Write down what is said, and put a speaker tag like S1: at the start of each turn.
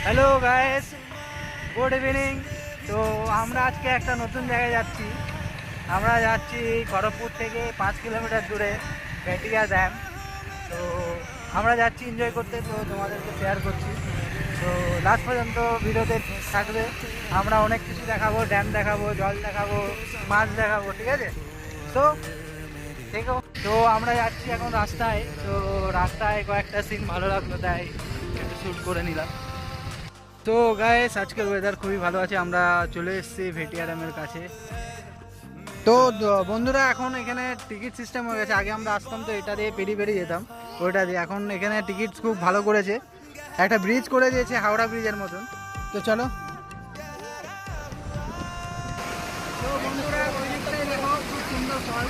S1: Hello guys, good evening. তো আমরা আজকে একটা নতুন জায়গায় যাচ্ছি। আমরা যাচ্ছি খড়গপুর থেকে 5 কিলোমিটার দূরে ভেটিয়া ড্যাম। তো আমরা যাচ্ছি এনজয় করতে, তো তোমাদেরকে শেয়ার করছি। তো লাস্ট পর্যন্ত ভিডিওতে থাকবে। আমরা অনেক কিছু দেখাবো, ড্যাম দেখাবো, জল দেখাবো, মাছ দেখাবো, ঠিক আছে? তো দেখো, তো আমরা যাচ্ছি এখন রাস্তায়। তো রাস্তায় কয়েকটা সিন ভালো লাগলো, তাই একটু শ্যুট করে নিলাম। তো গাইস, আজকের ওয়েদার খুবই ভালো আছে। আমরা চলে এসেছি ভেটিয়া ড্যামের কাছে। তো বন্ধুরা, এখন এখানে টিকিট সিস্টেম হয়ে গেছে। আগে আমরা আসতাম তো এটা দিয়ে পেরিয়ে পেরিয়ে যেতাম, ওইটা দিয়ে। এখন এখানে টিকিট খুব ভালো করেছে, একটা ব্রিজ করে দিয়েছে হাওড়া ব্রিজের মতন। তো চলো। তো বন্ধুরা, ওই দিকটাই দেখো, খুব সুন্দর ফল।